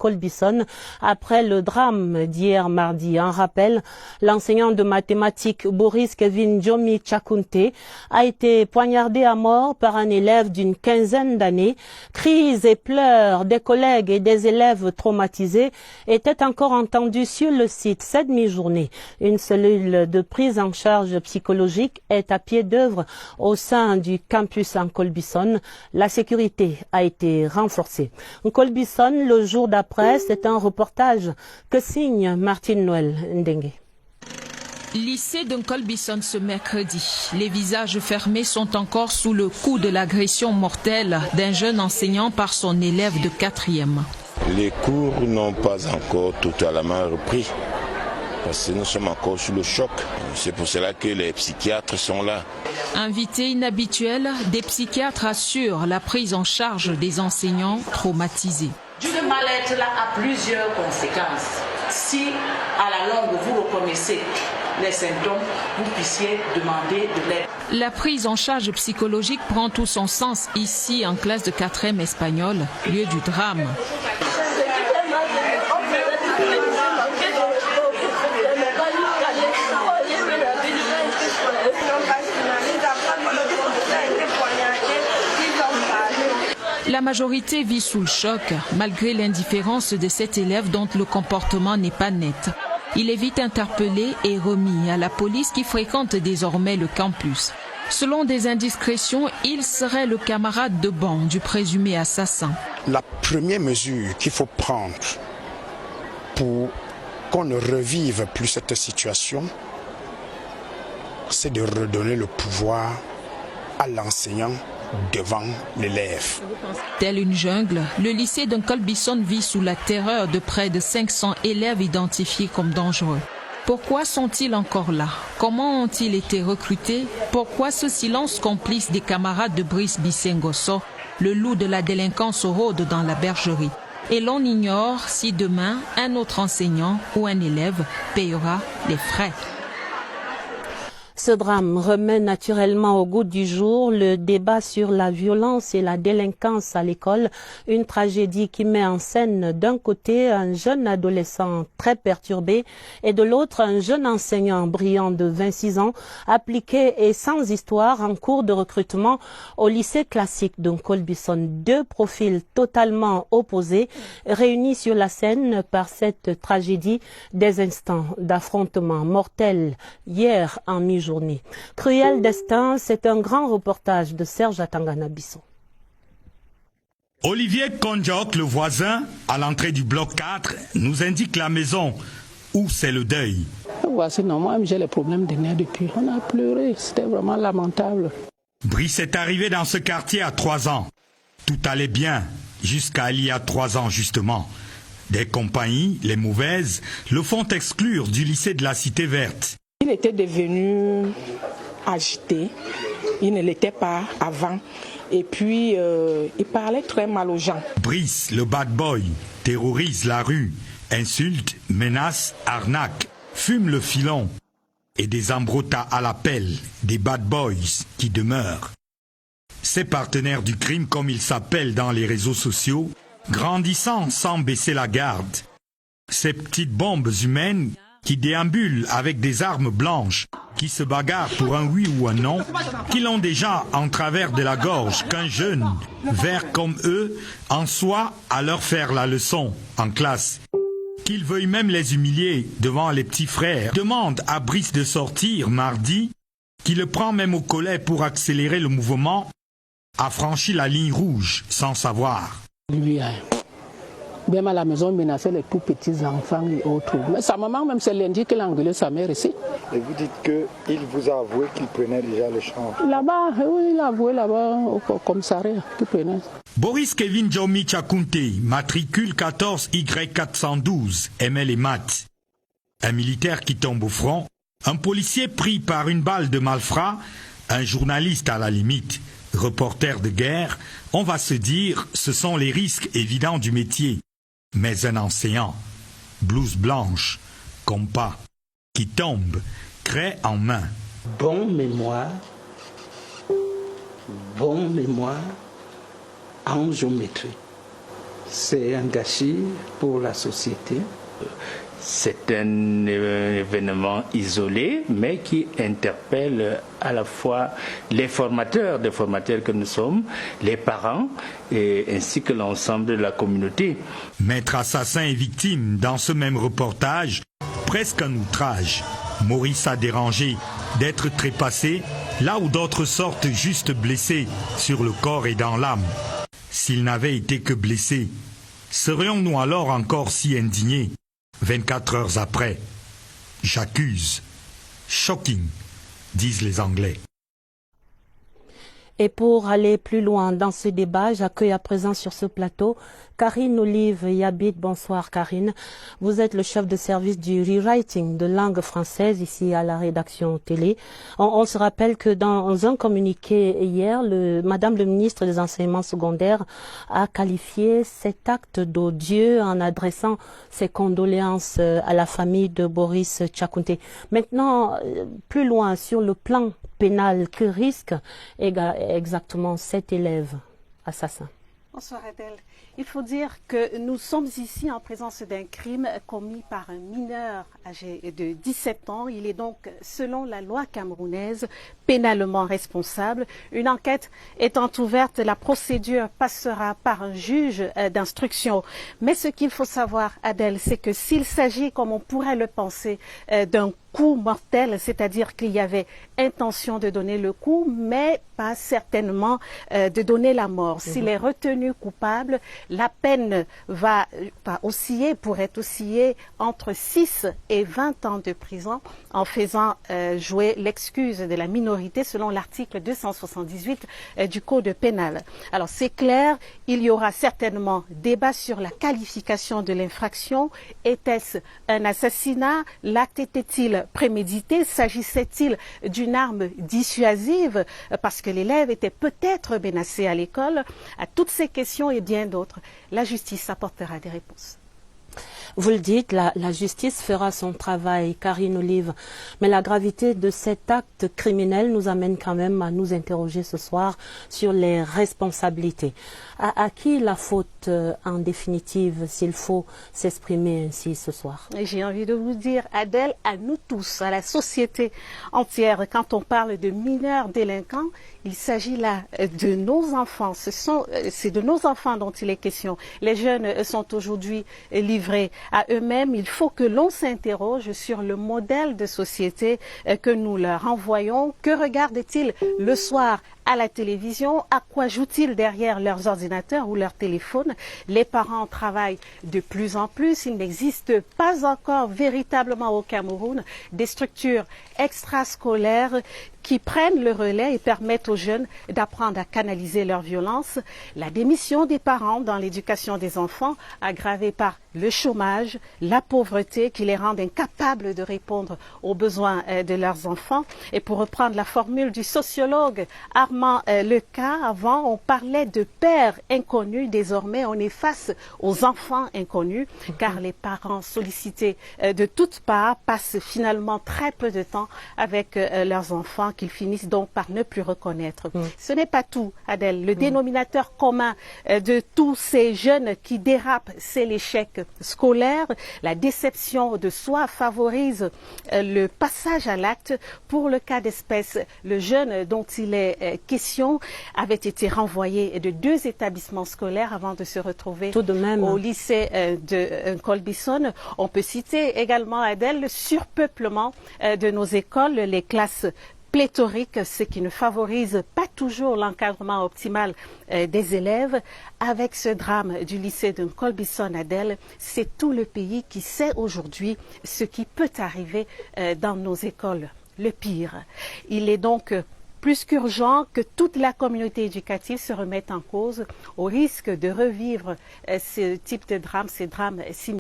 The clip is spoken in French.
Colbison après le drame d'hier mardi. Un rappel, l'enseignant de mathématiques Boris Kevin Jomi Chakunte a été poignardé à mort par un élève d'une quinzaine d'années. Cris et pleurs des collègues et des élèves traumatisés étaient encore entendus sur le site cette mi-journée. Une cellule de prise en charge psychologique est à pied d'œuvre au sein du campus en Colbison. La sécurité a été renforcée. Colbison, le jour d'après, c'est un reportage que signe Martine Noël Ndengue. Lycée de Colbison ce mercredi. Les visages fermés sont encore sous le coup de l'agression mortelle d'un jeune enseignant par son élève de 4e. Les cours n'ont pas encore totalement repris parce que nous sommes encore sous le choc. C'est pour cela que les psychiatres sont là. Invité inhabituel, des psychiatres assurent la prise en charge des enseignants traumatisés. Ce mal-être-là a plusieurs conséquences. Si à la longue vous reconnaissez les symptômes, vous puissiez demander de l'aide. La prise en charge psychologique prend tout son sens ici en classe de 4e espagnol, lieu du drame. La majorité vit sous le choc, malgré l'indifférence de cet élève dont le comportement n'est pas net. Il est vite interpellé et remis à la police qui fréquente désormais le campus. Selon des indiscrétions, il serait le camarade de banc du présumé assassin. La première mesure qu'il faut prendre pour qu'on ne revive plus cette situation, c'est de redonner le pouvoir à l'enseignant devant l'élève. Tel une jungle, le lycée de Colbison vit sous la terreur de près de 500 élèves identifiés comme dangereux. Pourquoi sont-ils encore là? Comment ont-ils été recrutés? Pourquoi ce silence complice des camarades de Brice Bissengoso, le loup de la délinquance rôde dans la bergerie? Et l'on ignore si demain, un autre enseignant ou un élève payera les frais. Ce drame remet naturellement au goût du jour le débat sur la violence et la délinquance à l'école, une tragédie qui met en scène d'un côté un jeune adolescent très perturbé et de l'autre un jeune enseignant brillant de 26 ans, appliqué et sans histoire en cours de recrutement au lycée classique de Colbison. Deux profils totalement opposés réunis sur la scène par cette tragédie, des instants d'affrontement mortel hier en mi-journée. Cruel destin, c'est un grand reportage de Serge Atangana-Bisson. Olivier Konjok, le voisin, à l'entrée du bloc 4, nous indique la maison où c'est le deuil. Voici, non, moi j'ai les problèmes de nerfs depuis. On a pleuré, c'était vraiment lamentable. Brice est arrivé dans ce quartier à 3 ans. Tout allait bien, jusqu'à il y a 3 ans justement. Des compagnies, les mauvaises, le font exclure du lycée de la Cité Verte. Il était devenu agité, il ne l'était pas avant. Et puis, il parlait très mal aux gens. Brice, le bad boy, terrorise la rue, insulte, menace, arnaque, fume le filon. Et des embrotas à l'appel, des bad boys qui demeurent. Ces partenaires du crime, comme ils s'appellent dans les réseaux sociaux, grandissant sans baisser la garde. Ces petites bombes humaines qui déambulent avec des armes blanches, qui se bagarrent pour un oui ou un non, qui l'ont déjà en travers de la gorge qu'un jeune, vert comme eux, en soit à leur faire la leçon en classe. Qu'ils veuillent même les humilier devant les petits frères, demande à Brice de sortir mardi, qui le prend même au collet pour accélérer le mouvement, a franchi la ligne rouge sans savoir. Lui, même à la maison, il menaçait les tout petits enfants et autres. Mais sa maman, même, c'est lundi qu'elle a engueulé sa mère ici. Et vous dites qu'il vous a avoué qu'il prenait déjà le champ? Là-bas, oui, il a avoué là-bas au commissariat qu'il prenait. Boris Kevin Jomi Chakunte, matricule 14Y412, aimait les maths. Un militaire qui tombe au front, un policier pris par une balle de malfrat, un journaliste à la limite, reporter de guerre, on va se dire, ce sont les risques évidents du métier. Mais un enseignant, blouse blanche, compas, qui tombe, craie en main. Bon mémoire, en géométrie. C'est un gâchis pour la société. C'est un événement isolé, mais qui interpelle à la fois les formateurs que nous sommes, les parents, ainsi que l'ensemble de la communauté. Maître assassin et victime dans ce même reportage, presque un outrage. Maurice a dérangé d'être trépassé là où d'autres sortent juste blessés sur le corps et dans l'âme. S'il n'avait été que blessé, serions-nous alors encore si indignés? 24 heures après, j'accuse. Shocking, disent les Anglais. Et pour aller plus loin dans ce débat, j'accueille à présent sur ce plateau Karine Olive Yabit. Bonsoir Karine. Vous êtes le chef de service du rewriting de langue française ici à la rédaction télé. On se rappelle que dans un communiqué hier, Madame le ministre des Enseignements secondaires a qualifié cet acte d'odieux en adressant ses condoléances à la famille de Boris Tchakounté. Maintenant, plus loin sur le plan pénal, que risque exactement cet élève assassin? Bonsoir Adèle. Il faut dire que nous sommes ici en présence d'un crime commis par un mineur âgé de 17 ans. Il est donc, selon la loi camerounaise, pénalement responsable. Une enquête étant ouverte, la procédure passera par un juge d'instruction. Mais ce qu'il faut savoir, Adèle, c'est que s'il s'agit, comme on pourrait le penser, d'un coup mortel, c'est-à-dire qu'il y avait intention de donner le coup, mais pas certainement de donner la mort. S'il est retenu coupable, la peine pourrait osciller entre 6 et 20 ans de prison en faisant jouer l'excuse de la minorité selon l'article 278 du Code pénal. Alors c'est clair, il y aura certainement débat sur la qualification de l'infraction. Était-ce un assassinat? L'acte était-il prémédité? S'agissait-il d'une arme dissuasive parce que l'élève était peut-être menacé à l'école? À toutes ces questions et bien d'autres, la justice apportera des réponses. Vous le dites, la justice fera son travail, Karine Olive. Mais la gravité de cet acte criminel nous amène quand même à nous interroger ce soir sur les responsabilités. À qui la faute en définitive, s'il faut s'exprimer ainsi ce soir? J'ai envie de vous dire, Adèle, à nous tous, à la société entière, quand on parle de mineurs délinquants, il s'agit là de nos enfants. C'est de nos enfants dont il est question. Les jeunes sont aujourd'hui livrés à eux-mêmes. Il faut que l'on s'interroge sur le modèle de société que nous leur envoyons. Que regardent-ils le soir à la télévision? À quoi jouent-ils derrière leurs ordinateurs ou leurs téléphones? Les parents travaillent de plus en plus. Il n'existe pas encore véritablement au Cameroun des structures extrascolaires qui prennent le relais et permettent aux jeunes d'apprendre à canaliser leur violence. La démission des parents dans l'éducation des enfants, aggravée par le chômage, la pauvreté, qui les rendent incapables de répondre aux besoins de leurs enfants. Et pour reprendre la formule du sociologue Armand Leca, avant on parlait de pères inconnus, désormais on est face aux enfants inconnus, car les parents sollicités de toutes parts passent finalement très peu de temps avec leurs enfants, qu'ils finissent donc par ne plus reconnaître. Ce n'est pas tout, Adèle. Le dénominateur commun de tous ces jeunes qui dérapent, c'est l'échec scolaire. La déception de soi favorise le passage à l'acte. Pour le cas d'espèce, le jeune dont il est question avait été renvoyé de 2 établissements scolaires avant de se retrouver tout de même au lycée de Colbison. On peut citer également, Adèle, le surpeuplement de nos écoles, les classes pléthorique, ce qui ne favorise pas toujours l'encadrement optimal des élèves. Avec ce drame du lycée de Colbison, Adèle, c'est tout le pays qui sait aujourd'hui ce qui peut arriver dans nos écoles. Le pire. Il est donc plus qu'urgent que toute la communauté éducative se remette en cause au risque de revivre ce type de drame, ces drames similaires.